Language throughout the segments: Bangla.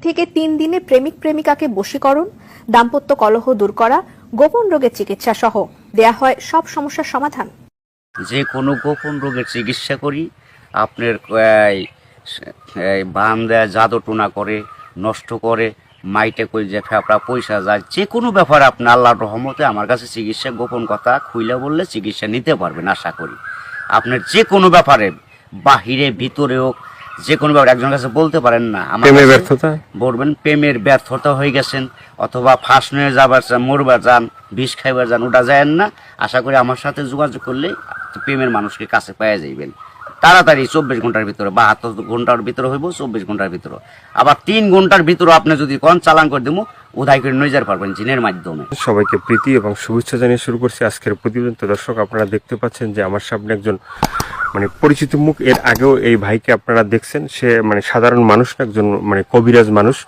থেকে 3 দিনে প্রেমিক প্রেমিকাকে বশীকরণ, দাম্পত্য কলহ দূর করা, গোপন রোগের চিকিৎসা সহ দেয়া হয় সব সমস্যার সমাধান। যে কোনো গোপন রোগের চিকিৎসা করি। আপনার বান দেয়, জাদু টোনা করে, নষ্ট করে, মাইটে কই যে ফেপড়া পয়সা যায়, যে কোনো ব্যাপারে আপনি আল্লাহর রহমতে আমার কাছে চিকিৎসা গোপন কথা খুইলে বললে চিকিৎসা নিতে পারবেন আশা করি। আপনার যে কোনো ব্যাপারে বাহিরে ভিতরে হোক, যে কোনো ব্যাপারে একজনের কাছে বলতে পারেন না আমার ব্যর্থতা বলবেন প্রেমের ব্যর্থতা হয়ে গেছেন, অথবা ফাঁস নিয়ে যাবার চান, মরবার যান, বিষ খাইবার যান, ওটা যায় না। আশা করি আমার সাথে যোগাযোগ করলে প্রেমের মানুষকে কাছে পেয়ে যাইবেন তাড়াতাড়ি। 24 ঘন্টার ভিতরে, 72 ঘন্টার ভিতরে হইব, 24 ঘন্টার ভিতরে। আবার 3 ঘন্টার ভিতরে আপনি যদি কোন চালান করে দেবো, উদয় করে নিয়ে যেতে পারবেন জিনের মাধ্যমে। সবাইকে প্রীতি এবং শুভেচ্ছা জানিয়ে শুরু করছি আজকের প্রতিবেদন। তো দর্শক, আপনারা দেখতে পাচ্ছেন যে আমার সামনে একজন পরিচিত মুখ। এর আগেও এই ভাইকে আপনারা দেখছেন। সে সাধারণ মানুষ না, একজন কবিরাজ মানুষ।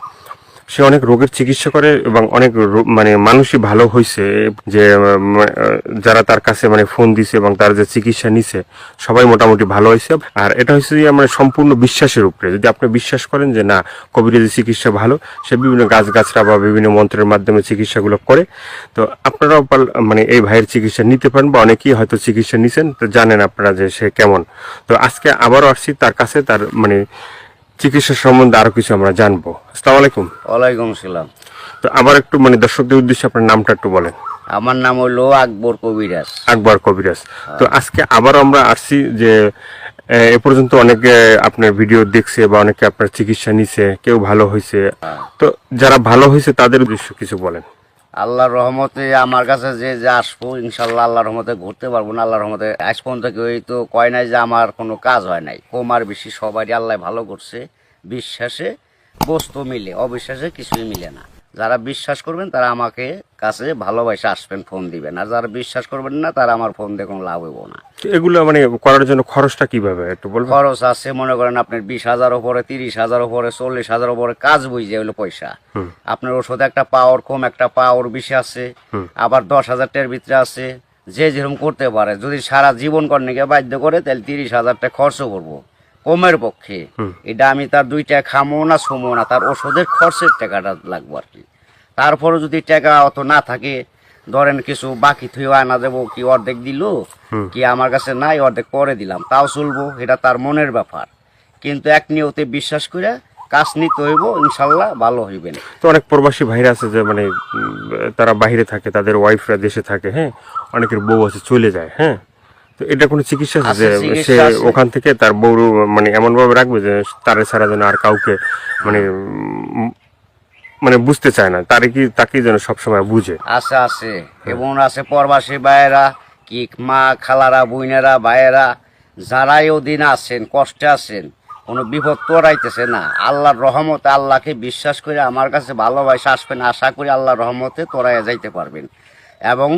সে অনেক রোগের চিকিৎসা করে এবং অনেক মানুষই ভালো হয়েছে। যে যারা তার কাছে ফোন দিছে এবং তার যে চিকিৎসা নিছে সবাই মোটামুটি ভালো হয়েছে। আর এটা হচ্ছে যে সম্পূর্ণ বিশ্বাসের উপরে। যদি আপনি বিশ্বাস করেন যে না, কবিরাজি চিকিৎসা ভালো, সে বিভিন্ন গাছগাছরা বা বিভিন্ন মন্ত্রের মাধ্যমে চিকিৎসাগুলো করে, তো আপনারাও এই ভাইয়ের চিকিৎসা নিতে পারেন, বা অনেকেই হয়তো চিকিৎসা নিছেন, তো জানেন আপনারা যে সে কেমন। তো আজকে আবারও আসছি তার কাছে, তার চিকিৎসা সম্বন্ধে আরো কিছু আমরা জানবো। আসসালামু আলাইকুম। ওয়ালাইকুম আসসালাম। তো আবার একটু দর্শকদের উদ্দেশ্যে আপনার নামটা একটু বলেন। আমার নাম হলো আকবর কবিরাজ। আকবর কবিরাজ। তো আজকে আবার আমরা আসছি যে এ পর্যন্ত অনেকে আপনার ভিডিও দেখছে বা অনেকে আপনার চিকিৎসা নিছে, কেউ ভালো হয়েছে। তো যারা ভালো হয়েছে তাদের উদ্দেশ্য কিছু বলেন। আল্লাহর রহমতে আমার কাছে যে আসবো, ইনশাল্লাহ আল্লাহর রহমতে ঘুরতে পারবো না। আল্লাহর রহমতে আজ পর্যন্ত কেউ তো কয় নাই যে আমার কোনো কাজ হয় নাই। কম আর বেশি সবারই আল্লাহ ভালো করছে। বিশ্বাসে বস্তু মিলে, অবিশ্বাসে কিছুই মিলে না। যারা বিশ্বাস করবেন তারা আমাকে কাছে ভালোবাসে আসবেন, ফোন দিবেন। আর যারা বিশ্বাস করবেন না তারা আমার ফোন দিয়ে কোনো লাভ হইব না। এগুলো করার জন্য খরচটা কিভাবে একটু বলবেন? খরচ আছে, মনে করেন আপনার 20,000 উপরে, 30,000 উপরে, 40,000 উপরে কাজ বুঝে হইলো পয়সা। আপনার ওষুধে একটা পাওয়ার কম, একটা পাওয়ার বেশি আছে, আবার 10,000 টাকার ভিতরে আছে। যে যেরকম করতে পারে। যদি সারা জীবন কর্ণিকে বাধ্য করে তাহলে 30,000 টাকা খরচ করবো কমের পক্ষে। এটা আমি তার 2 টাকা খামো না, ছুমো না, তার ওষুধের খরচের টাকাটা লাগবো আর কি। তারপরে যদি টাকা অত না থাকে, ধরেন কিছু বাকি থুয়ে আনা দেবো, কি অর্ধেক দিল, কি আমার কাছে নাই অর্ধেক পরে দিলাম, তাও চলবো। এটা তার মনের ব্যাপার। কিন্তু এক নিয়তে বিশ্বাস করে কাজ নিতে হইব, ইনশাল্লাহ ভালো হইবেন। তো অনেক প্রবাসী ভাইরা আছে যে তারা বাইরে থাকে, তাদের ওয়াইফরা দেশে থাকে, হ্যাঁ, অনেকের বউ আছে চলে যায়, হ্যাঁ। তো এটা কোনো চিকিৎসা আছে যে সে ওখান থেকে তার বউ এমন ভাবে রাখবে যে তারে ছাড়া যেন আর কাউকে বুঝতে চায় না, তাকে যেন সবসময় বুঝে? আছে আছে, এবং আছে প্রবাসী ভাইয়েরা, কি মা খালারা, বোনেরা, ভাইয়েরা, যারাই ওদিন আছেন, কষ্টে আছেন, কোনো বিপদ তোরাইতেছে না, আল্লাহর রহমতে আল্লাহকে বিশ্বাস করে আমার কাছে ভালোবাসা আসবেন। আশা করি আল্লাহর রহমতে তোরাইয়া যাইতে পারবেন। এবং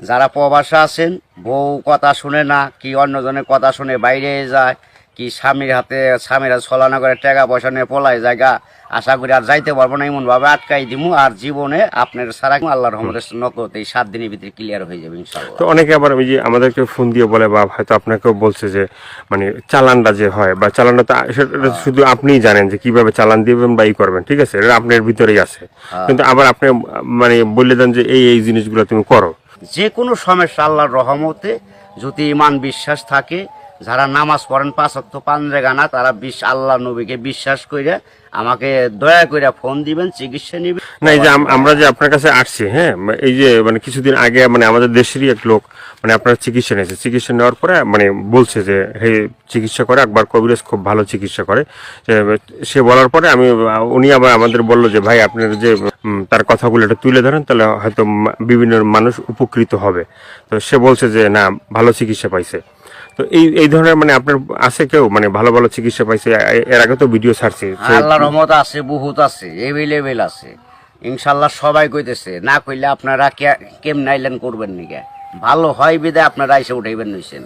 যারা প্রবাসে আছেন, বউ কথা শুনে না, কি অন্যজনের কথা শুনে বাইরে যায়, কি স্বামীর হাতে স্বামীরা ছলানা করে টাকা পয়সা নিয়ে পলায় জায়গা, আশা করি আর যাইতে পারবো না, এমন ভাবে আটকাই দিমু। আর জীবনে আপনার সারা আল্লাহর রহমতের নকতে 7 দিনের ভিতরে ক্লিয়ার হয়ে যাবে ইনশাআল্লাহ। তো অনেকে আবার ওই যে আমাদেরকে ফোন দিয়ে বলে, বা হয়তো আপনাকেও বলছে যে চালানটা যে হয়, বা চালানটা তো সেটা শুধু আপনিই জানেন যে কিভাবে চালান দিবেন বা ই করবেন, ঠিক আছে, এটা আপনার ভিতরেই আছে। কিন্তু আবার আপনি বলে দেন যে এই জিনিসগুলো তুমি করো। যে কোনো সমস্যা আল্লাহর রহমতে যদি ইমান বিশ্বাস থাকে, যারা নামাজ পড়েন 5 ওয়াক্ত 5 জায়গা, তারা আল্লাহ নবীকে বিশ্বাস করে আমাকে দয়া করে ফোন দিবেন, চিকিৎসা নিবেন। না, এই যে আমরা যে আপনার কাছে আসছি, হ্যাঁ, এই যে কিছুদিন আগে আমাদের দেশেরই এক লোক আপনার চিকিৎসা নিয়েছে। চিকিৎসা নেওয়ার পরে বলছে যে হে, চিকিৎসা করে আকবর কবিরাজ খুব ভালো চিকিৎসা করে। সে বলার পরে উনি আবার আমাদের বললো যে ভাই, আপনার যে তার কথাগুলো একটু তুলে ধরেন, তাহলে হয়তো বিভিন্ন মানুষ উপকৃত হবে। তো সে বলছে যে না, ভালো চিকিৎসা পাইছে। তো এই ধরনের আপনার আছে কেউ ভালো ভালো চিকিৎসা পাইছে? এর আগে তো ভিডিও ছাড়ছে। আল্লাহর রহমত আছে, বহুত আছে, এভেলেবেল আছে ইনশাআল্লাহ। সবাই কইতেছে, না কইলে আপনারা কেমন আইলেন করবেন নিকে, ভালো হয় বিদে আপনারা এসে উঠাইবেন নিছেন।